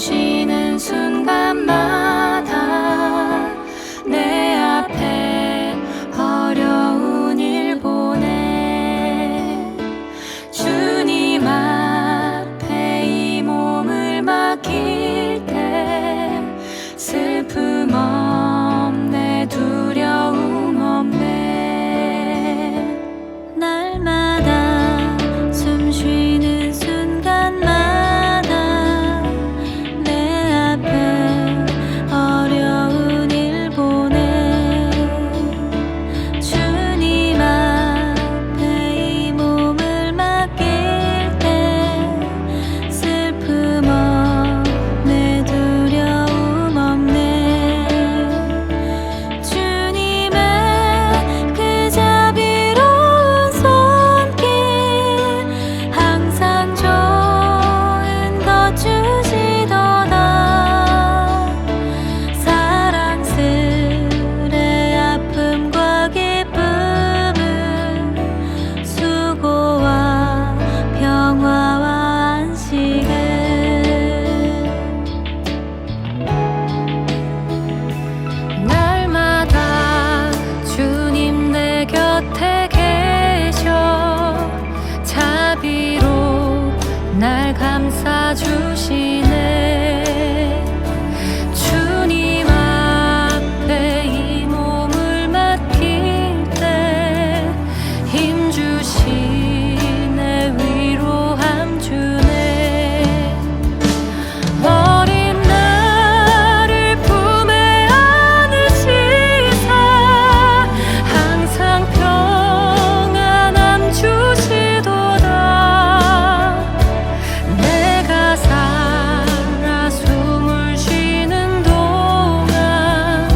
쉬는 순간마다 내 앞에 어려운 일 보내 주님 앞에 이 몸을 맡길 때 슬픔 없네 두려움 없네 날마다 숨 쉬는 순간마다 내 앞에 어려운 일 보내 주님 앞에 이 몸을 맡길 때 슬픔 없네 두려움 없네 주님의 그 자비로운 손길 항상 좋은 것 주시도다 사랑스레 아픔과 기쁨을 수고와 평화와 안식을 날마다 주님 내 곁에 계셔 자비로 날 감싸주시네 주님 앞에 이 몸을 맡길 때 힘주시네 위로함 주네 어린 나를 품에 안으시사 항상 평안함 주시도다 내가 살아 숨을 쉬는 동안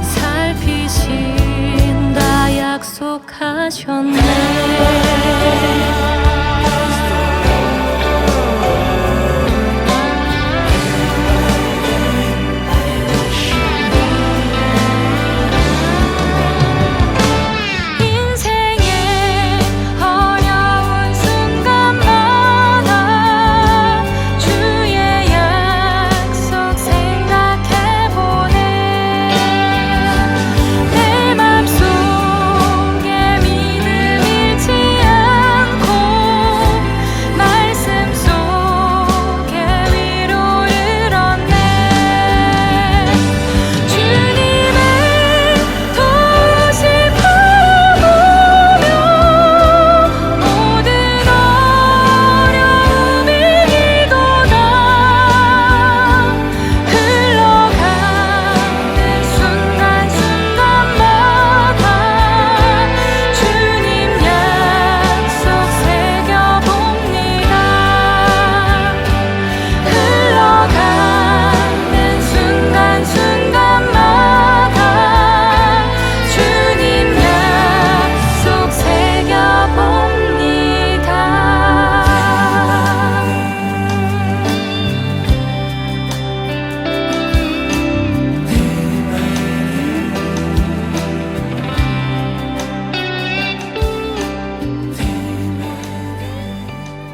살피신다 약속하셨네 인생의 어려운 순간마다 주의 약속 생각해보네 내 맘속에 믿음 잃지 않고 말씀 속에 위로를 얻네 주님의 도우심 바라보며 모든 어려움이 이도다 흘러가는 순간순간마다 주님 약속 새겨봅니다 흘러가는 순간순간마다 주님 약속 새겨봅니다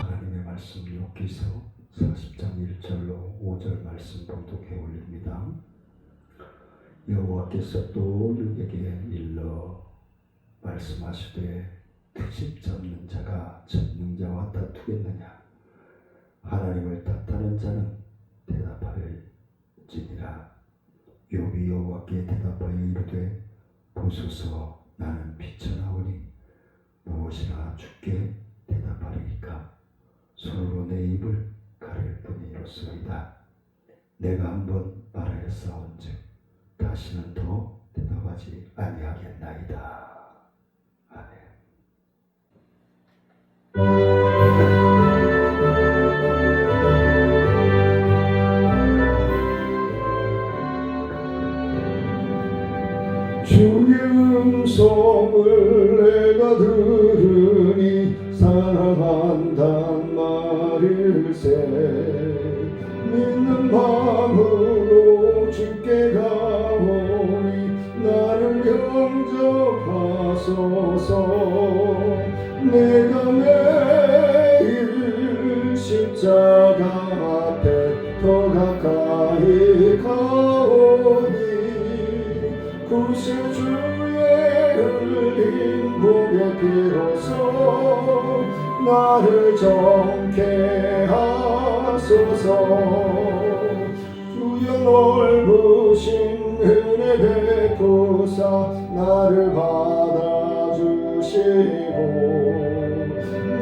하나님의 말씀 욥기서 40장 1절로 5절 말씀 봉독해 올립니다. 여호와께서 또 욥에게 일러 말씀하시되 트집 잡는 자가 전능자와 다투겠느냐 하나님을 탓하는 자는 대답할지니라 욥이 여호와께 대답하여 이르되 보소서 나는 비천하오니 무엇이나 주께 대답하리이까 손으로 내 입을 가릴 뿐이로소이다. 내가 한번 말하였사온즉 다시는 더 대답하지 아니하겠나이다. 아멘. 주의 음성을 내가 들으니 사랑한단 말일세 믿는 마음으로 주께 가오니 나를 영접하소서 내가 매일 십자가 앞에 더 가까이 구세주의 흘린 보배 비로소 나를 정케 하소서. 주여 넓으신 은혜 베푸사 나를 받아주시고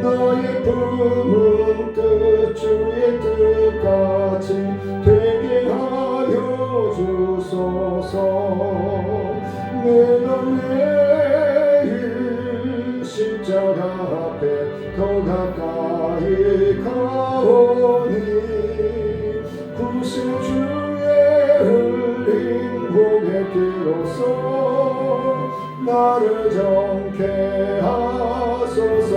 나의 품은 뜻 주의 뜻같이 되게 하여 주소서. 내가 매일 십자가 앞에 더 가까이 가오니 구세주의 흘린 보배 피로써 나를 정케 하소서.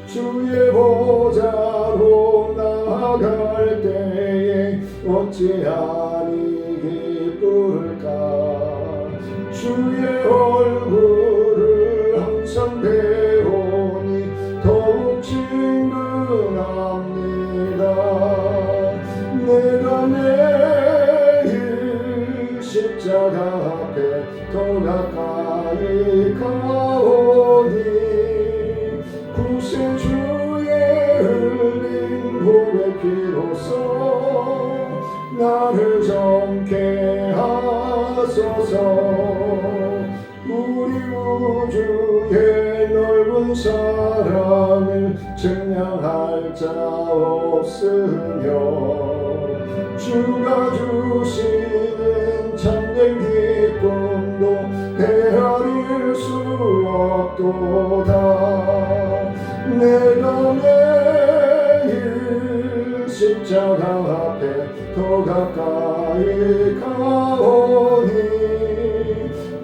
주의 보좌로 나아갈 때에 어찌하니 기쁠까. 주의 얼굴을 항상 배우니 더욱 친근합니다. 내가 매일 십자가 앞에 더 가까이 가오니 구세주의 흘린 보배 피로써 나를 정케 하소서. 우리 우주의 넓은 사랑을 증량할 자 없으며 주가 주시는 참된 기쁨도 헤아릴 수 없도다. 내가 매일 십자가 앞에 더 가까이 가오니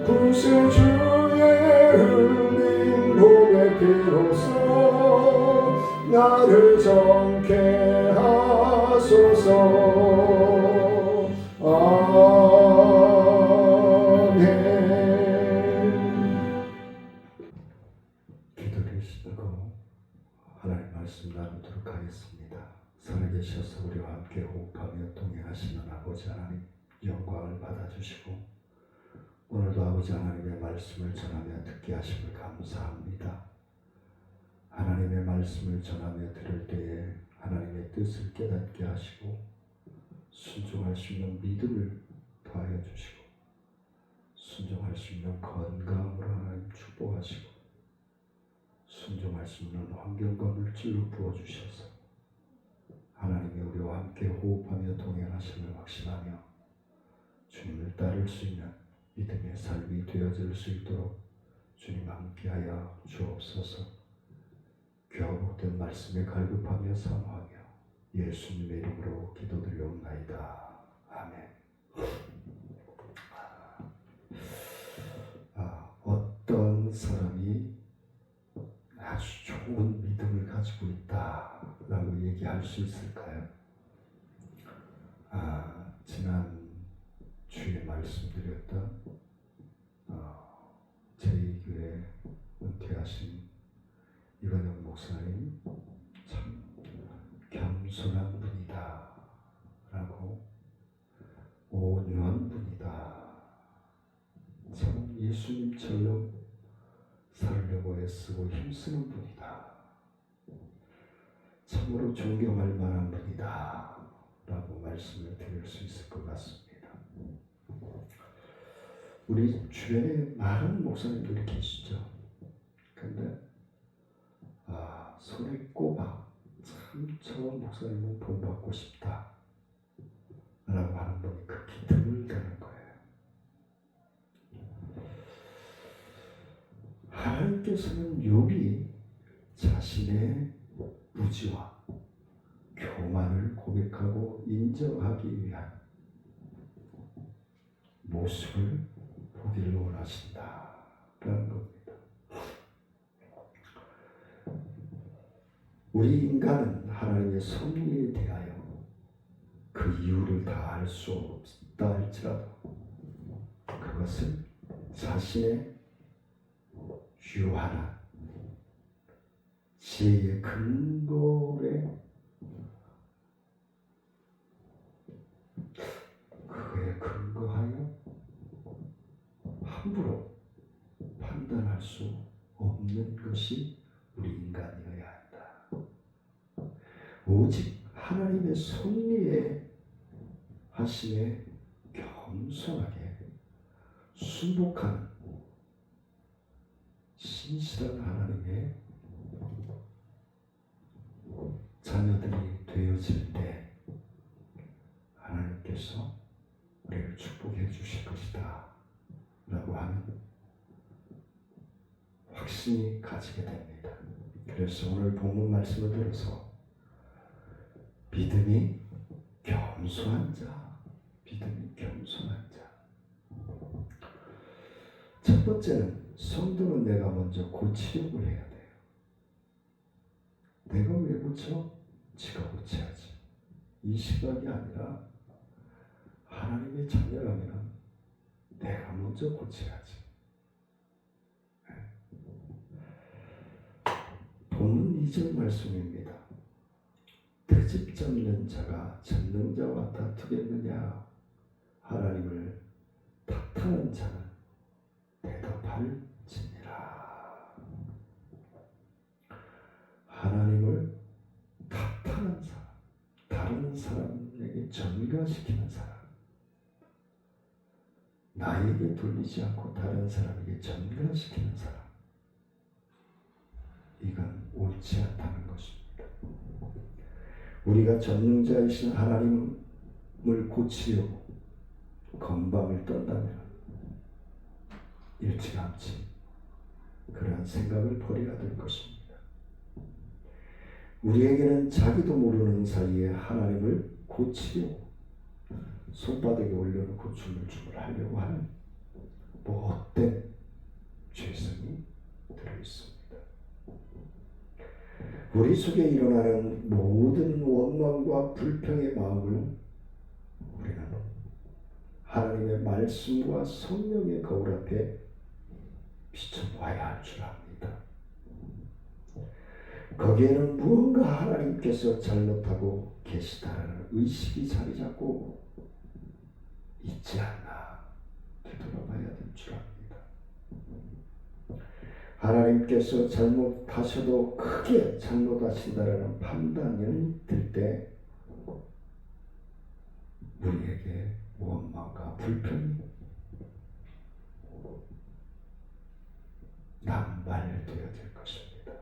구세주의 흘린 보배 피로써 나를 정케 하소서. 아멘. 기도를 시작하고 하나님 말씀 나누도록 하겠습니다. 살아계셔서 우리와 함께 호흡하며 동행하시는 아버지 하나님 영광을 받아주시고 오늘도 아버지 하나님의 말씀을 전하며 듣게 하심을 감사합니다. 하나님의 말씀을 전하며 들을 때에 하나님의 뜻을 깨닫게 하시고 순종할 수 있는 믿음을 더하여 주시고 순종할 수 있는 건강으로 하나님 축복하시고 순종할 수 있는 환경과 물질로 부어주셔서 하나님이 우리와 함께 호흡하며 동행하심을 확신하며 주님을 따를 수 있는 믿음의 삶이 되어질 수 있도록 주님 함께하여 주옵소서. 교복된 말씀에 갈급하며 사모하며 예수님의 이름으로 기도드리옵나이다. 아멘. 어떤 사람이 아주 좋은 믿음을 가지고 있다라고 얘기할 수 있을까요? 지난 주에 말씀드렸던 제2교회 은퇴하신 이건영 목사님 참 겸손한 분이다 라고 온유한 분이다 참 예수님처럼 살려고 애쓰고 힘쓰는 분이다 참으로 존경할 만한 분이다 라고 말씀을 드릴 수 있을 것 같습니다. 우리 주변에 많은 목사님들이 계시죠. 근데 손에 꼽아 참 저 목사님은 본받고 싶다 라고 하는 분이 극히 드물다는 거예요. 하나님께서는 욥이 자신의 무지와 교만을 고백하고 인정하기 위한 모습을 보기를 원하신다라는 겁니다. 우리 인간은 하나님의 섭리에 대하여 그 이유를 다 알 수 없다 할지라도 그것을 자신의 유한한 지혜의 근거에 그에 근거하여 함부로 판단할 수 없는 것이 우리 인간이어야 한다. 오직 하나님의 섭리의 하심에 겸손하게 순복하는 신실한 하나님의 자녀들이 되어질 때 하나님께서 우리를 축복해 주실 것이다 라고 하는 확신이 가지게 됩니다. 그래서 오늘 본문 말씀을 들어서 믿음이 겸손한 자, 믿음이 겸손한 자. 첫 번째는 성도는 내가 먼저 고치려고 해야 돼요. 내가 왜 고쳐? 지가 고쳐야지. 이 시각이 아니라 하나님의 자녀라면 내가 먼저 고쳐야지. 본문 2절 말씀입니다. 트집 잡는 자가 전능자와 다투겠느냐? 하나님을 탓하는 자는 대답할지니라. 하나님을 탓하는 사람, 다른 사람에게 전가시키는 사람, 나에게 돌리지 않고 다른 사람에게 전가시키는 사람, 이건 옳지 않다는 것입니다. 우리가 전능자이신 하나님을 고치려고 건방을 떤다면 일찌감치 그러한 생각을 버려야 될 것입니다. 우리에게는 자기도 모르는 사이에 하나님을 고치려고 손바닥에 올려놓고 주물주물 하려고 하는 못된 죄성이 들어있습니다. 우리 속에 일어나는 모든 원망과 불평의 마음을 우리는 하나님의 말씀과 성령의 거울 앞에 비춰봐야 할 줄 압니다. 거기에는 무언가 하나님께서 잘못하고 계시다라는 의식이 자리 잡고 있지 않나 되돌아봐야 될 줄 압니다. 하나님께서 잘못하셔도 크게 잘못하신다라는 판단이 들 때 우리에게 원망과 불평이 남발되어야 될 것입니다.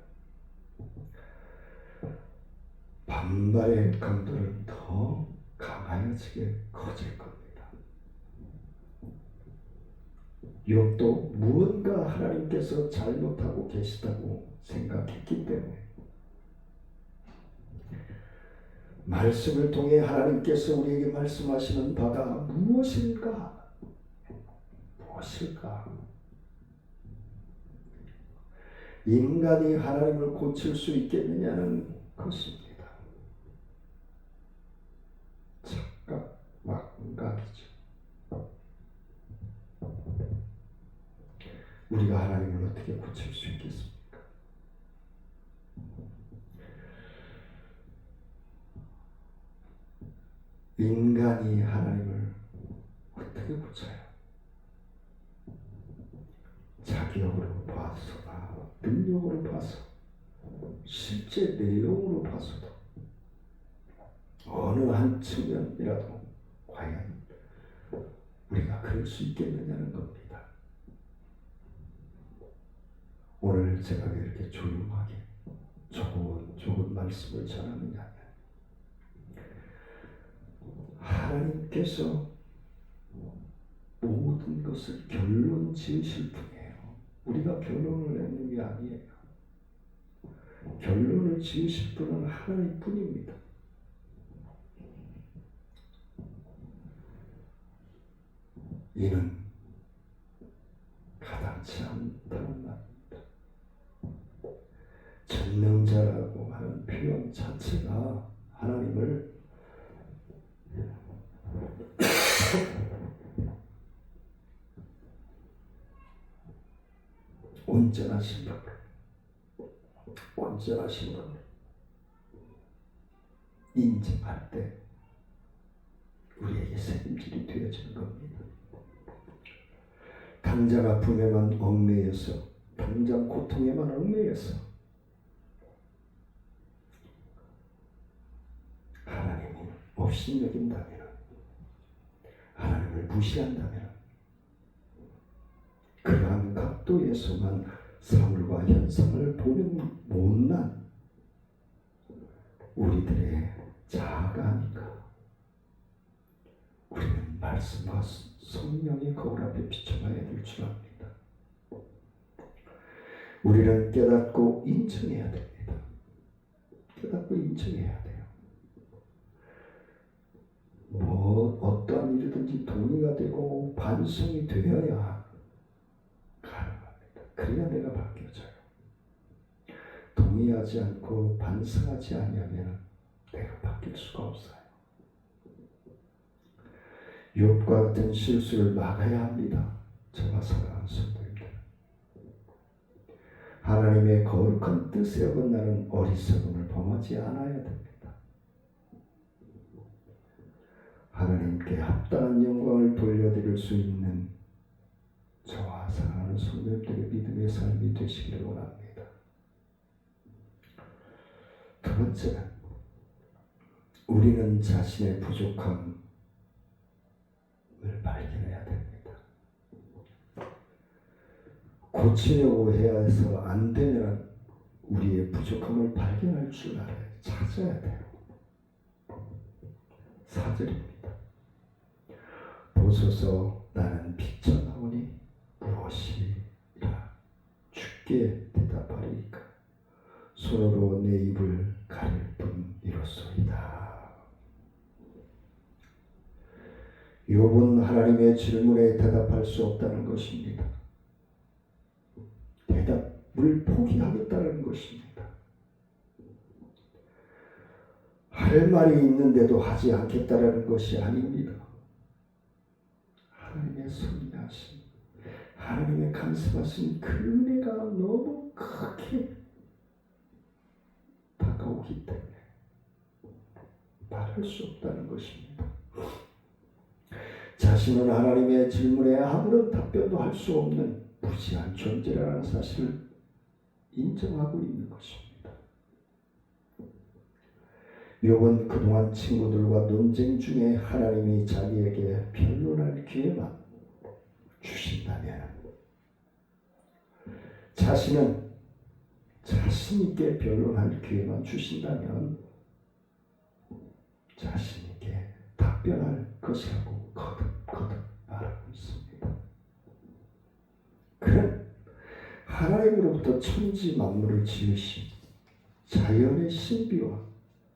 반발의 강도는 더 강하여지게 커질 겁니다. 욥도 무언가 하나님께서 잘못하고 계시다고 생각했기 때문에 말씀을 통해 하나님께서 우리에게 말씀하시는 바가 무엇일까? 무엇일까? 인간이 하나님을 고칠 수 있겠느냐는 것입니다. 착각, 망각이죠. 우리가 하나님을 어떻게 고칠 수 있겠습니까? 인간이 하나님을 어떻게 고쳐요? 자격으로 봐서나 능력으로 봐서 실제 내용으로 봐서도 어느 한 측면이라도 과연 우리가 그럴 수 있겠느냐는 겁니다. 오늘 제가 이렇게 조용하게 조금 말씀을 전하느냐, 하나님께서 모든 것을 결론 지으실 분이에요. 우리가 결론을 내는 게 아니에요. 결론을 지으실 분은 하나님 뿐입니다. 이는 가당치 않다는 말입니다. 전능자라고 하는 표현 자체가 하나님을 온전하신 분 인정할 때 우리에게 책임질이 되어지는 겁니다. 당장 아픔에만 얽매여서, 당장 고통에만 얽매여서 하나님이 업신여긴다면, 하나님을 무시한다면, 그러한 각도에서만 사물과 현상을 보는 못난 우리들의 자아가 아닌가. 우리는 말씀과 성령의 거울 앞에 비춰봐야 될 줄 압니다. 우리는 깨닫고 인정해야 됩니다. 깨닫고 인정해야 돼요. 어떠한 일이든지 동의가 되고 반성이 되어야 가능합니다. 그래야 내가 바뀌어져요. 동의하지 않고 반성하지 않으면 내가 바뀔 수가 없어요. 욥과 같은 실수를 막아야 합니다. 저와 사랑하는 성도님들, 하나님의 거룩한 뜻에 어긋나는 어리석음을 범하지 않아야 됩니다. 하나님께 합당한 영광을 돌려드릴 수 있는 저와 사랑하는 성도님들의 믿음의 삶이 되시기를 원합니다. 두 번째는, 우리는 자신의 부족함을 발견해야 됩니다. 고치려고 해서 안 되면 우리의 부족함을 발견할 줄 알아요. 찾아야 돼요. 4절입니다. 보소서, 나는 비천하오니 무엇이라 주께 대답하리이까. 손으로 내 입을 가릴 뿐이로소이다. 욥은 하나님의 질문에 대답할 수 없다는 것입니다. 대답을 포기하겠다는 것입니다. 할 말이 있는데도 하지 않겠다라는 것이 아닙니다. 하나님의 섭리하심, 하나님의 간섭하신 그 은혜가 너무 크게 다가오기 때문에 말할 수 없다는 것입니다. 자신은 하나님의 질문에 아무런 답변도 할 수 없는 무지한 존재라는 사실을 인정하고 있는 것입니다. 욥은 그동안 친구들과 논쟁 중에 하나님이 자기에게 변론할 기회만 주신다면, 자신은 자신있게 변론할 기회만 주신다면 자신있게 답변할 것이라고 거듭 말하고 있습니다. 그는 하나님으로부터 천지 만물을 지으신 자연의 신비와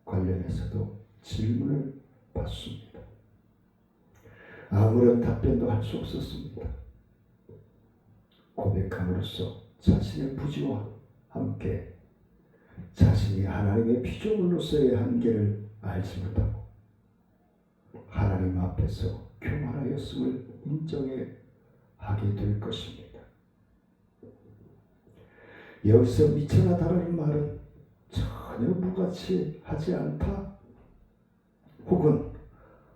관련해서도 질문을 받습니다. 아무런 답변도 할 수 없었습니다. 고백함으로써 자신의 부지와 함께 자신이 하나님의 피조물로서의 한계를 알지 못하고 하나님 앞에서 교만하였음을 인정해 하게 될 것입니다. 여기서 미천하다라는 말은 전혀 무가치하지 않다, 혹은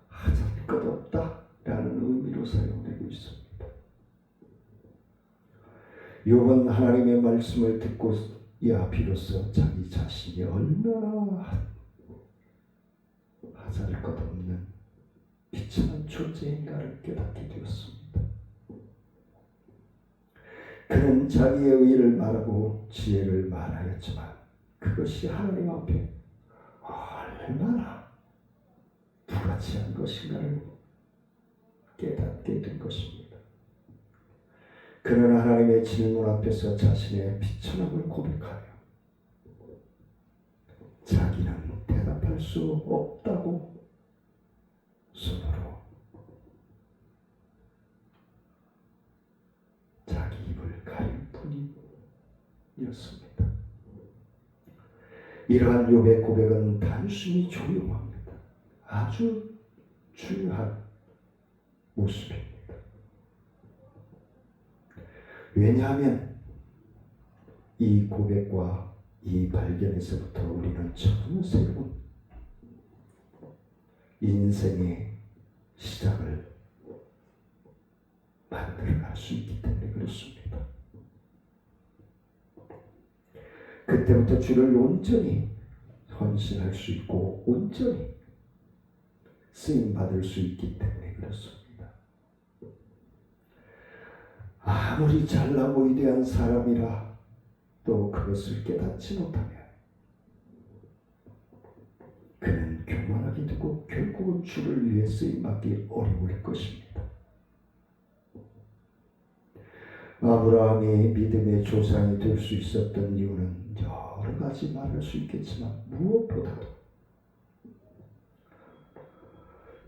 하잘 것 없다 라는 의미로 사용되고 있습니다. 욥은 하나님의 말씀을 듣고야 비로소 자기 자신이 얼마나 하잘 것 없는 비참한 존재인가를 깨닫게 되었습니다. 그는 자기의 의를 말하고 지혜를 말하였지만 그것이 하나님 앞에 얼마나 부가치한 것인가를 깨닫게 된 것입니다. 그는 하나님의 질문 앞에서 자신의 비천함을 고백하여 자기는 대답할 수 없다고 손으로 자기 입을 가릴 뿐이었습니다. 이러한 욥의 고백은 단순히 조용합니다. 아주 중요한 모습입니다. 왜냐하면 이 고백과 이 발견에서부터 우리는 전혀 새로운 인생의 시작을 만들어갈 수 있기 때문에 그렇습니다. 그때부터 주를 온전히 헌신할 수 있고 온전히 쓰임받을 수 있기 때문에 그렇습니다. 아무리 잘나고 위대한 사람이라 또 그것을 깨닫지 못하면 그는 교만하게 되고 결국은 주를 위해 쓰임받기 어려울 것입니다. 아브라함이 믿음의 조상이 될 수 있었던 이유는 여러 가지 말할 수 있겠지만 무엇보다도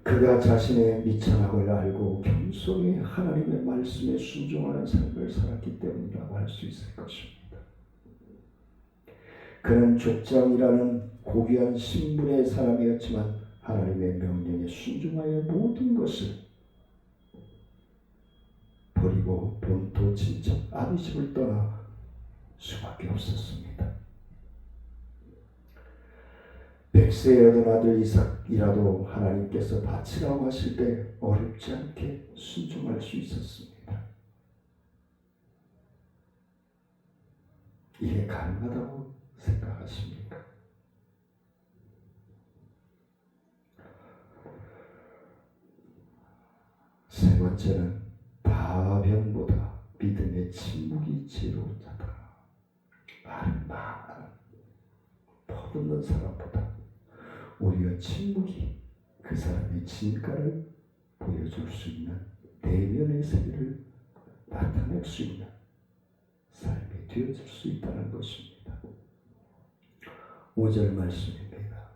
그가 자신의 미천함을 알고 겸손히 하나님의 말씀에 순종하는 삶을 살았기 때문이라고 할 수 있을 것입니다. 그는 족장이라는 고귀한 신분의 사람이었지만 하나님의 명령에 순종하여 모든 것을 버리고 본토 친척 아비집을 떠나 수밖에 없었습니다. 100세에 얻은 아들 이삭이라도 하나님께서 바치라고 하실 때 어렵지 않게 순종할 수 있었습니다. 이게 가능하다고 생각하십니까? 세 번째는 다변보다 믿음의 침묵이 지혜로우다. 말은 많은 퍼붓는 사람보다 오히려 침묵이 그 사람의 진가를 보여줄 수 있는 내면의 세계를 나타낼 수 있는 삶이 되어질 수 있다는 것입니다. 5절 말씀입니다.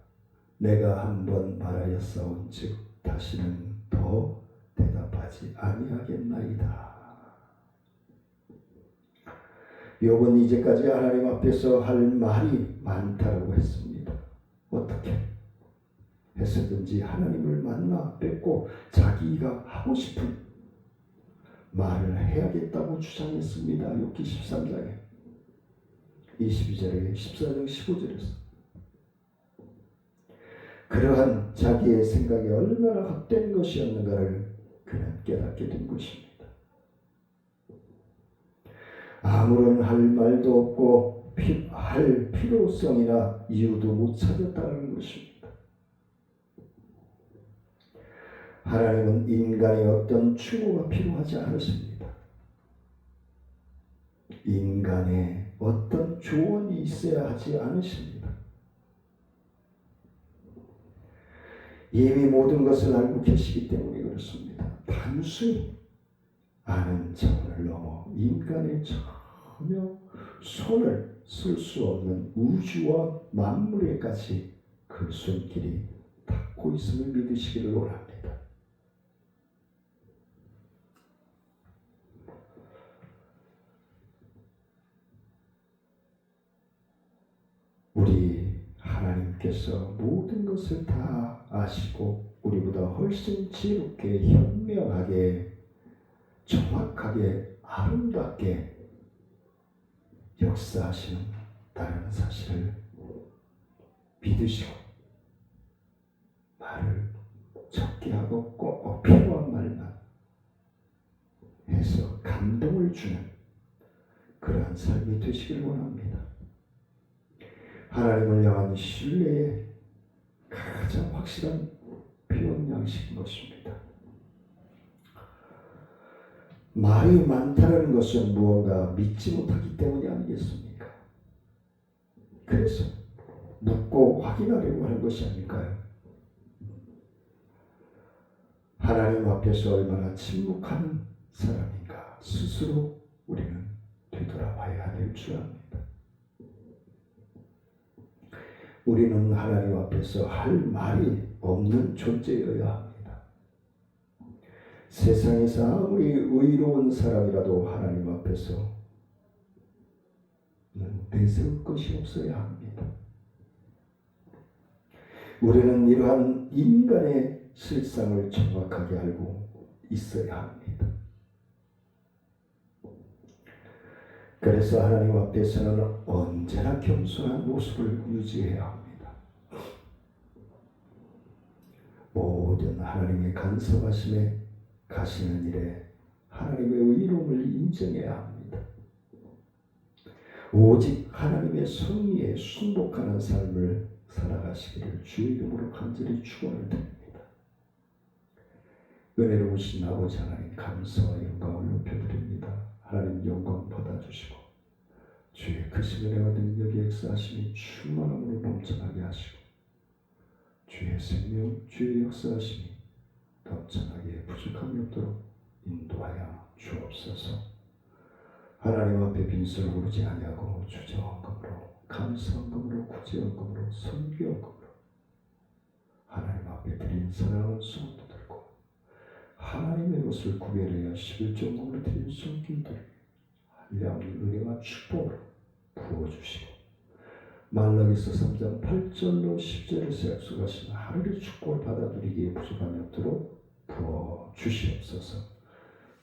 내가 한번 말하였사온즉 다시는 더 대답하지 아니하겠나이다. 욥은 이제까지 하나님 앞에서 할 말이 많다고 했습니다. 어떻게 해서든지 하나님을 만나 뵙고 자기가 하고 싶은 말을 해야겠다고 주장했습니다. 욥기 13장에 22절에 14장 15절에서 그러한 자기의 생각이 얼마나 헛된 것이었는가를 그는 깨닫게 된 것입니다. 아무런 할 말도 없고 할 필요성이나 이유도 못 찾았다는 것입니다. 하나님은 인간의 어떤 추구가 필요하지 않으십니다. 인간의 어떤 조언이 있어야 하지 않으십니다. 이미 모든 것을 알고 계시기 때문에 그렇습니다. 단순히 아는 차원을 넘어 인간의 전혀 손을 쓸 수 없는 우주와 만물에까지 그 손길이 닿고 있음을 믿으시기를 원합니다. 우리 하나님께서 모든 것을 다 아시고 우리보다 훨씬 지혜롭게 현명하게 정확하게 아름답게 역사하시는 사실을 믿으시고 말을 적게 하고 꼭 필요한 말만 해서 감동을 주는 그러한 삶이 되시길 원합니다. 하나님을 향한 신뢰의 가장 확실한 표현 양식인 것입니다. 말이 많다는 것은 무언가 믿지 못하기 때문이 아니겠습니까? 그래서 묻고 확인하려고 하는 것이 아닐까요? 하나님 앞에서 얼마나 침묵하는 사람인가 스스로 우리는 되돌아봐야 될 줄 압니다. 우리는 하나님 앞에서 할 말이 없는 존재여야 합니다. 세상에서 아무리 의로운 사람이라도 하나님 앞에서 내세울 것이 없어야 합니다. 우리는 이러한 인간의 실상을 정확하게 알고 있어야 합니다. 그래서 하나님 앞에서는 언제나 겸손한 모습을 유지해야 합니다. 모든 하나님의 간섭하심에 가시는 일에 하나님의 의로움을 인정해야 합니다. 오직 하나님의 성의에 순복하는 삶을 살아가시기를 주의 이름으로 간절히 축원을 드립니다. 은혜로우신 아버지 하나님, 감사와 영광을 높여드립니다. 하나님 영광 받아주시고 주의 크신 은혜와 능력의 역사하심이 충만함으로 넘쳐나게 하시고 주의 생명, 주의 역사하심이 넘쳐나게 부족함이 없도록 인도하여 주옵소서. 하나님 앞에 빈손을 부르지 아니하고 주저헌금으로, 감사헌금으로, 구제헌금으로, 선교헌금으로 하나님 앞에 드린 사랑하는 손도 들고 하나님의 것을 구별하여 11종목으로 드린 손길들 한량의 은혜와 축복으로 부어주시고 말라기서 3장 8절로 10절에서 약속하신 하늘의 축복을 받아들이기에 부족함이 없도록 부어주시옵소서.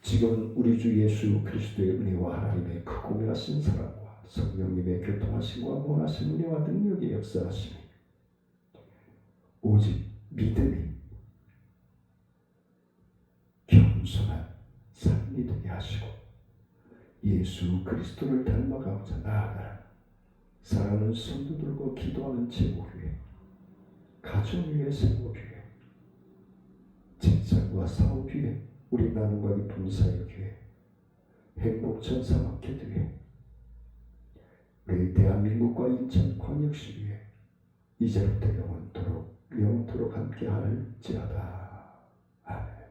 지금 우리 주 예수 그리스도의 은혜와 하나님의 크고 мер하신 사랑과 성령님의 교통하심과 원하신 은혜와 능력의 역사하심이 오직 믿음이 겸손한 삶이 되게 하시고 예수 그리스도를 닮아가고자 나아가는 사랑하는 성도들과 기도하는 제목 위에, 가정 위에, 생활 위에, 직장과 사업 위에, 우리 나눔과 깊은 사역 위에, 행복전 사마켓 위에, 우리 대한민국과 인천 광역시 위에 이제부터 영원토록 함께 할지어다. 아멘.